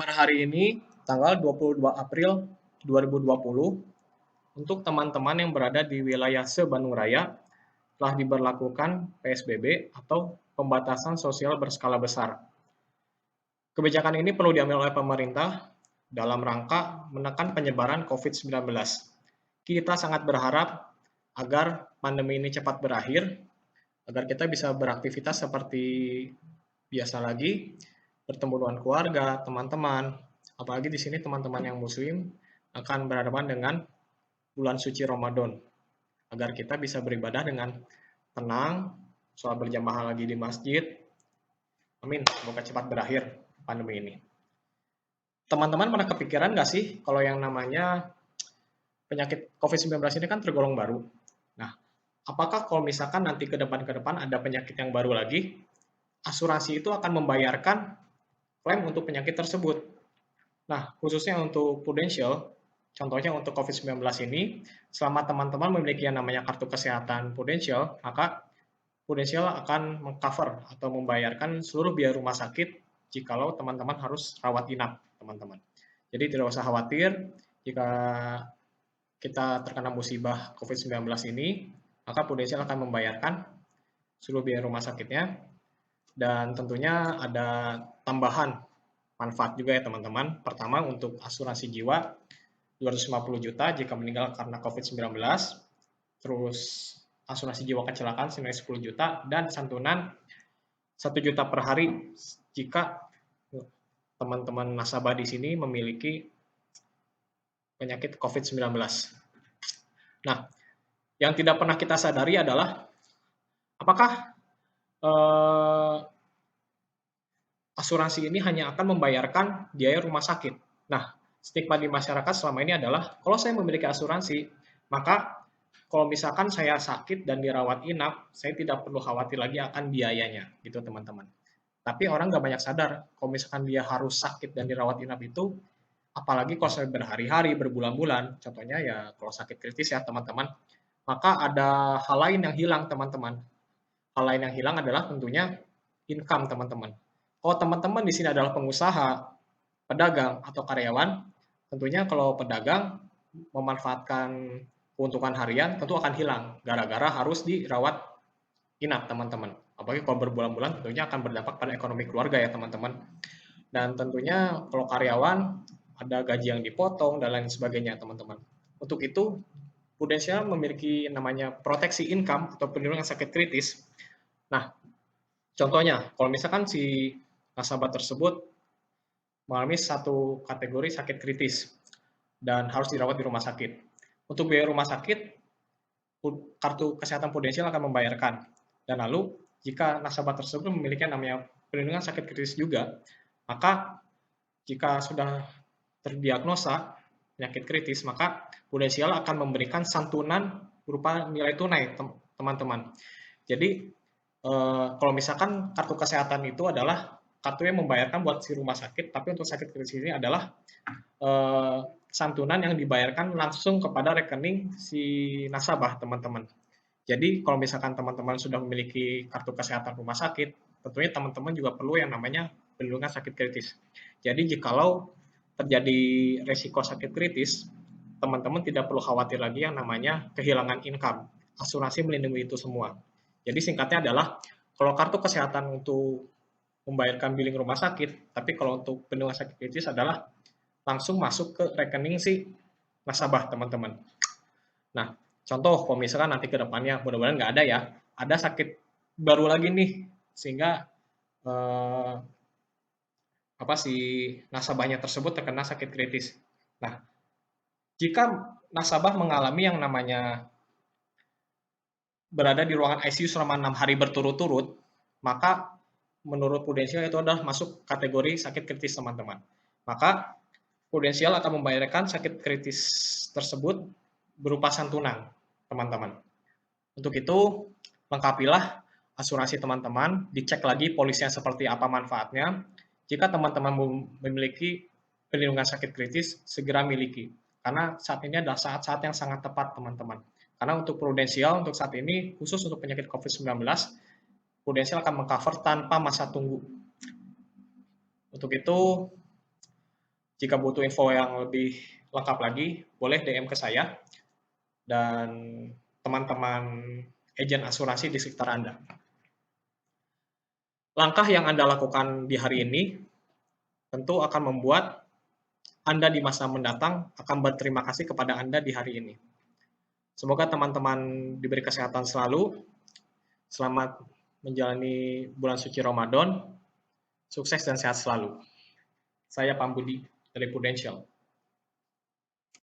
Per hari ini, tanggal 22 April 2020, untuk teman-teman yang berada di wilayah se-Bandung Raya, telah diberlakukan PSBB atau pembatasan sosial berskala besar. Kebijakan ini perlu diambil oleh pemerintah dalam rangka menekan penyebaran COVID-19. Kita sangat berharap agar pandemi ini cepat berakhir, agar kita bisa beraktivitas seperti biasa lagi, bertemu dengan keluarga, teman-teman. Apalagi di sini teman-teman yang muslim akan berhadapan dengan bulan suci Ramadan, agar kita bisa beribadah dengan tenang, sholat berjamaah lagi di masjid. Amin, semoga cepat berakhir pandemi ini. Teman-teman pernah kepikiran nggak sih kalau yang namanya penyakit COVID-19 ini kan tergolong baru? Nah, apakah kalau misalkan nanti ke depan ada penyakit yang baru lagi, asuransi itu akan membayarkan klaim untuk penyakit tersebut? Nah, khususnya untuk Prudential, contohnya untuk COVID-19 ini, selama teman-teman memiliki yang namanya kartu kesehatan Prudential, maka Prudential akan mengcover atau membayarkan seluruh biaya rumah sakit jikalau teman-teman harus rawat inap, teman-teman. Jadi tidak usah khawatir jika kita terkena musibah COVID-19 ini, maka Prudential akan membayarkan seluruh biaya rumah sakitnya, dan tentunya ada tambahan manfaat juga ya teman-teman. Pertama, untuk asuransi jiwa 250 juta jika meninggal karena COVID-19, terus asuransi jiwa kecelakaan senilai 10 juta, dan santunan 1 juta per hari jika teman-teman nasabah di sini memiliki penyakit COVID-19. Nah, yang tidak pernah kita sadari adalah apakah eh, asuransi ini hanya akan membayarkan biaya rumah sakit. Nah, stigma di masyarakat selama ini adalah kalau saya memiliki asuransi, maka kalau misalkan saya sakit dan dirawat inap, saya tidak perlu khawatir lagi akan biayanya, gitu teman-teman. Tapi orang nggak banyak sadar, kalau misalkan dia harus sakit dan dirawat inap itu, apalagi kalau saya berhari-hari, berbulan-bulan, contohnya ya kalau sakit kritis ya teman-teman, maka ada hal lain yang hilang teman-teman. Hal lain yang hilang adalah tentunya income teman-teman. Kalau teman-teman di sini adalah pengusaha, pedagang, atau karyawan, tentunya kalau pedagang memanfaatkan keuntungan harian tentu akan hilang gara-gara harus dirawat inap teman-teman. Apalagi kalau berbulan-bulan tentunya akan berdampak pada ekonomi keluarga ya teman-teman. Dan tentunya kalau karyawan ada gaji yang dipotong dan lain sebagainya teman-teman. Untuk itu Prudential memiliki namanya proteksi income atau perlindungan sakit kritis. Nah, contohnya kalau misalkan si nasabah tersebut mengalami satu kategori sakit kritis dan harus dirawat di rumah sakit. Untuk biaya rumah sakit, kartu kesehatan Prudential akan membayarkan. Dan lalu, jika nasabah tersebut memiliki namanya perlindungan sakit kritis juga, maka jika sudah terdiagnosa penyakit kritis, maka Prudential akan memberikan santunan berupa nilai tunai, teman-teman. Jadi, kalau misalkan kartu kesehatan itu adalah kartu yang membayarkan buat si rumah sakit, tapi untuk sakit kritis ini adalah santunan yang dibayarkan langsung kepada rekening si nasabah, teman-teman. Jadi kalau misalkan teman-teman sudah memiliki kartu kesehatan rumah sakit, tentunya teman-teman juga perlu yang namanya perlindungan sakit kritis. Jadi jikalau terjadi resiko sakit kritis, teman-teman tidak perlu khawatir lagi yang namanya kehilangan income. Asuransi melindungi itu semua. Jadi singkatnya adalah kalau kartu kesehatan untuk membayarkan billing rumah sakit, tapi kalau untuk perlindungan sakit kritis adalah langsung masuk ke rekening si nasabah, teman-teman. Nah, contoh kalau misalkan nanti ke depannya, mudah-mudahan nggak ada ya, ada sakit baru lagi nih, sehingga eh, apa si nasabahnya tersebut terkena sakit kritis. Nah, jika nasabah mengalami yang namanya berada di ruangan ICU selama 6 hari berturut-turut, maka menurut Prudential itu adalah masuk kategori sakit kritis, teman-teman. Maka Prudential akan membayarkan sakit kritis tersebut berupa santunan, teman-teman. Untuk itu, lengkapilah asuransi teman-teman, dicek lagi polisnya seperti apa manfaatnya. Jika teman-teman memiliki perlindungan sakit kritis, segera miliki. Karena saat ini adalah saat-saat yang sangat tepat, teman-teman. Karena untuk Prudential, untuk saat ini, khusus untuk penyakit COVID-19, Prudential akan mengcover tanpa masa tunggu. Untuk itu, Jika butuh info yang lebih lengkap lagi, boleh DM ke saya dan teman-teman agen asuransi di sekitar Anda. Langkah yang Anda lakukan di hari ini tentu akan membuat Anda di masa mendatang akan berterima kasih kepada Anda di hari ini. Semoga teman-teman diberi kesehatan selalu. Selamat menjalani bulan suci Ramadan. Sukses dan sehat selalu. Saya Pambudi dari Prudential.